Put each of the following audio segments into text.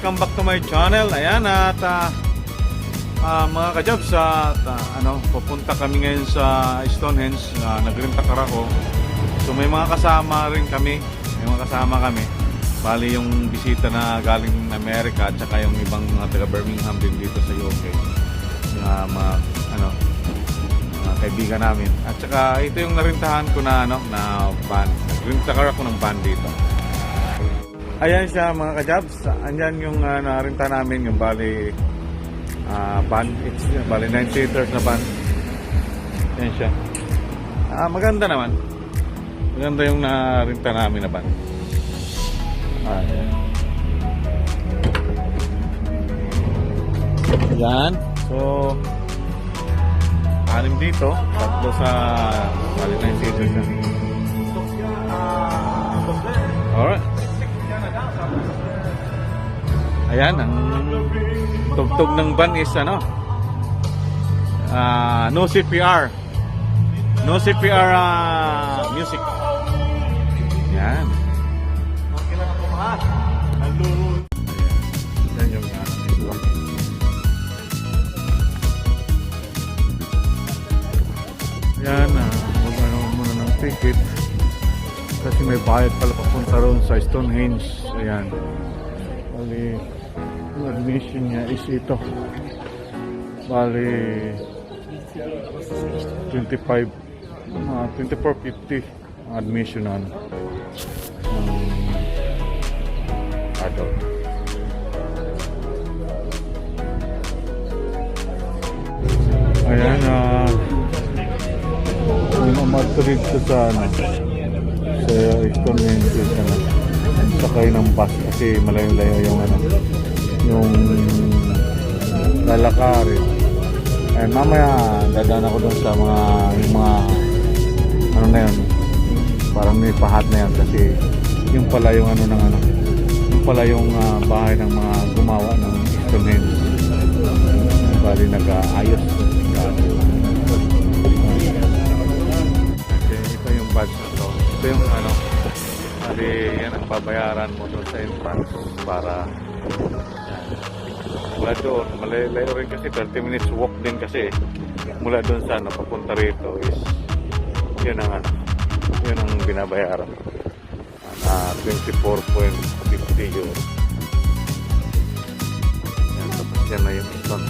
welcome back to my channel. Ayan, at mga kajabs, pupunta kami ngayon sa Stonehenge. Nag-rent-a-car ako. So may mga kasama rin kami. Bali yung bisita na galing Amerika at saka yung ibang mga taga Birmingham din dito sa UK. Yung mga kaibigan namin. At saka ito yung narintahan ko na van. Nag-rent-a-car ako ng van dito. Ayan siya mga kajabs. Andyan yung narinta namin, yung bali van. It's bali 9-seaters na van. Ayan siya. Maganda naman. Maganda yung narinta namin na van. Ayan. So, anim dito. Tatlo sa bali 9-seaters na. Alright. Ayan, ang tugtog ng van is no CPR. No CPR music. Ayan. Ayan yung ayan, mag-ano muna ng ticket kasi may bayad pala papunta ron sa Stonehenge. Ayan. Bali, ang admission niya is ito. Bali, 24.50 ang admission ng adult. Ayan, kung mamatrid ka sa Stonehenge, sakay ng bus kasi malayo-layo yung lalakarin. Eh mamaya dadaan ako doon sa yung mga na yun, parang may pahat na yan kasi yung pala yung yung pala yung bahay ng mga gumawa ng Stonehenge. Bali nag-aayos. Okay, ito yung badge na to. Ito yung bali yan ang babayaran mo doon sa entrance para mula doon, malayo rin kasi 30 minutes walk din kasi mula doon sa papunta rito is yun ang binabayaran 24.50 euro. Yan, tapos yan na yung stone.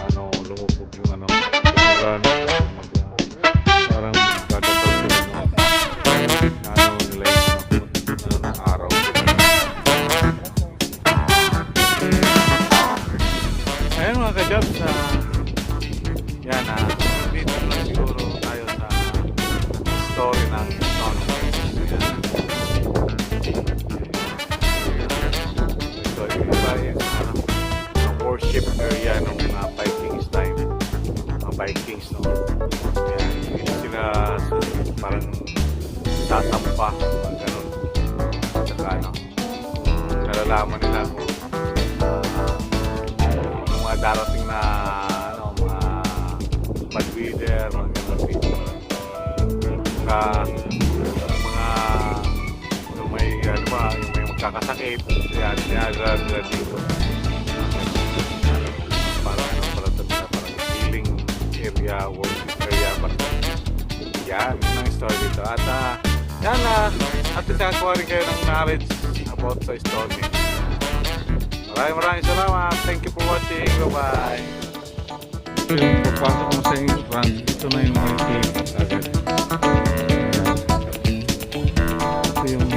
ano, lumubog yung ano, yung parang dadasal sila no, na ano nila yung ano, araw. Ayun mga ka-jobs, yan dito na siguro tayo sa story ng Stone Cold. So yung iba yung worship area ng mga Vikings time, mga Vikings no. Yan, dito sila parang tatampa, mga ganun. Saka ano, nalalaman nila kung mga darating na ano, mga badwider, mga ganun dito. Mga kung may ano ba, yung may magkakasakit, yan, sinadala nila dito. Para ano, para healing area, worship area, para yan, yun ang story dito. At yan at isakakuha rin kayo ng knowledge about sa story. Maraming salamat. Thank you for watching. Bye-bye. Yung pagpasok mo sa entrance, ito na yung may cave agad. Ito yung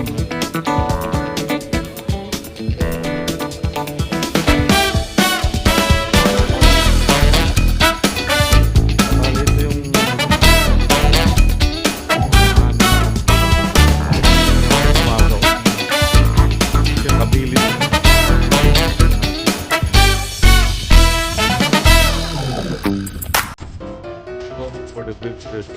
for the visitors.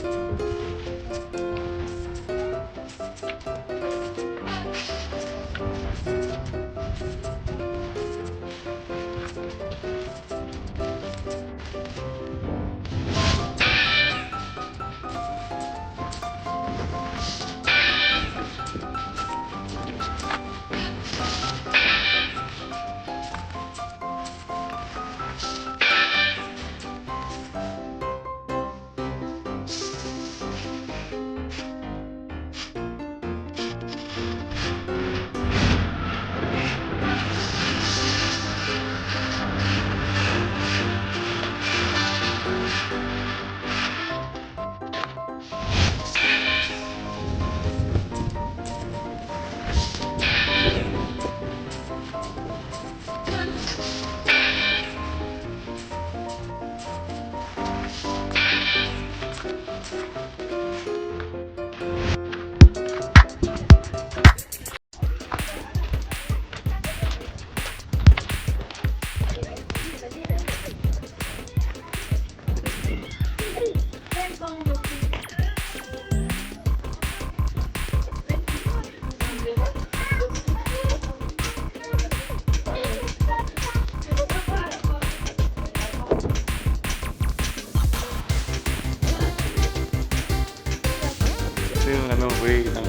Ito yung ano, way ng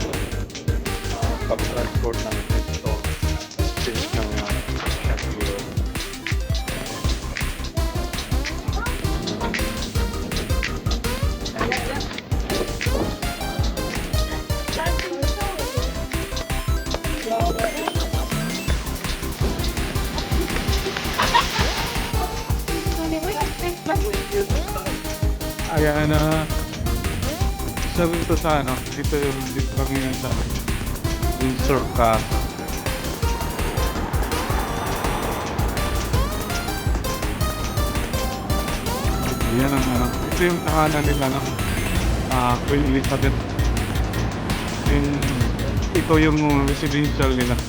pag-transport ng ito since ng Shakiro. Ayan sabi ito sa ano, dito kami yan sa Windsor Castle. Yan ang ano, ito yung tahanan nila ng Queen Elizabeth. Ito yung residential nila.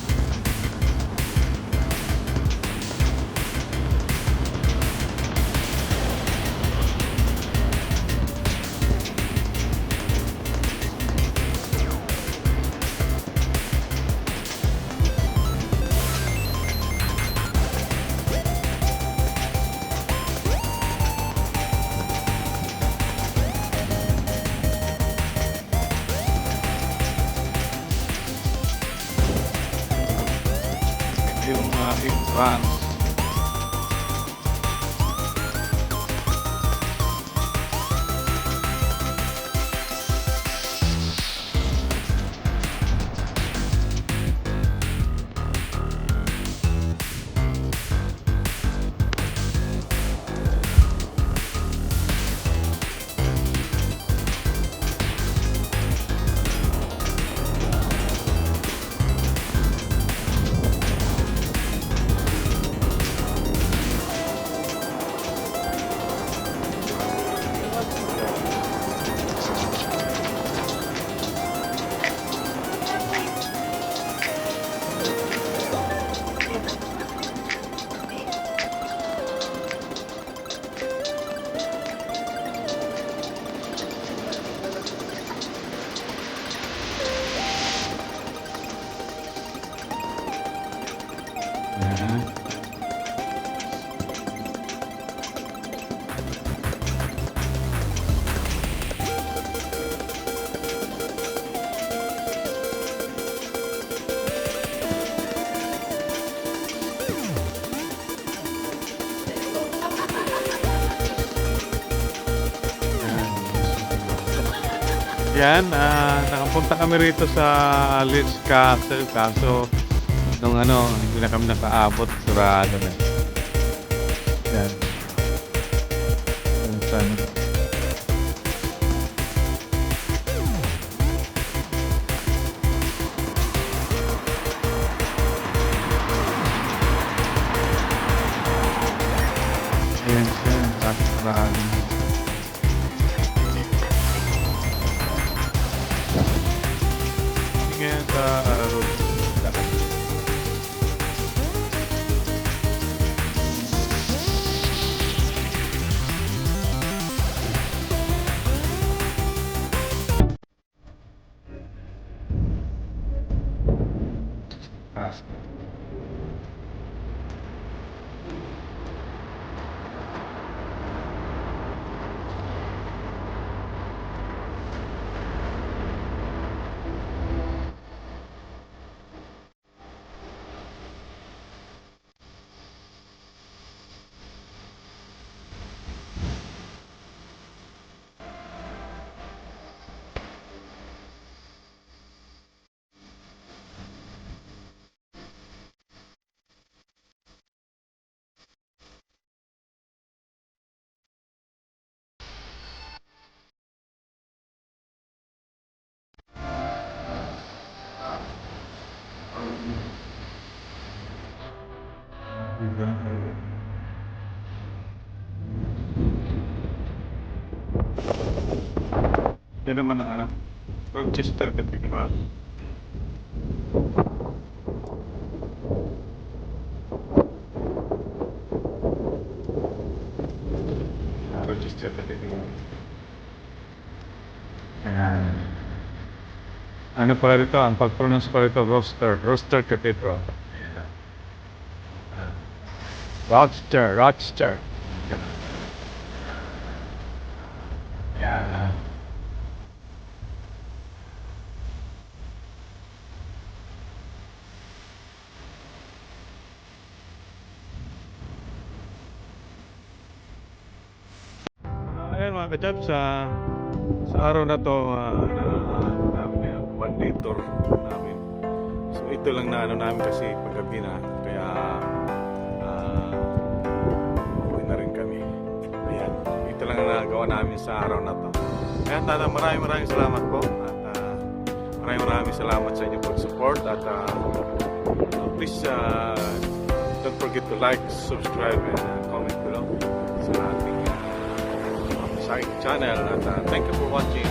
Yung entrance. Yan, nakapunta kami rito sa Leeds Castle. Kaso, nung hindi na kami nakaabot. Surado na. Yan. Yan, saan? Ayan siya, sarado. Ngayon sa road. Yan naman ang Rochester Cathedral. Rochester Cathedral. Ayan. Ano pala rito? Ang pag-pronounce pala rito, Rochester Cathedral. Rochester. Ayan. Ayan mga kachap, sa araw na to, one day tour namin. So ito lang na namin kasi paggabi na, kaya uwi na rin kami. Ayan, ito lang na nagawa namin sa araw na to. Kaya maraming salamat po, at maraming salamat sa inyong pag-support, at please don't forget to like, subscribe, and comment below sa ating sa aking channel, at thank you for watching.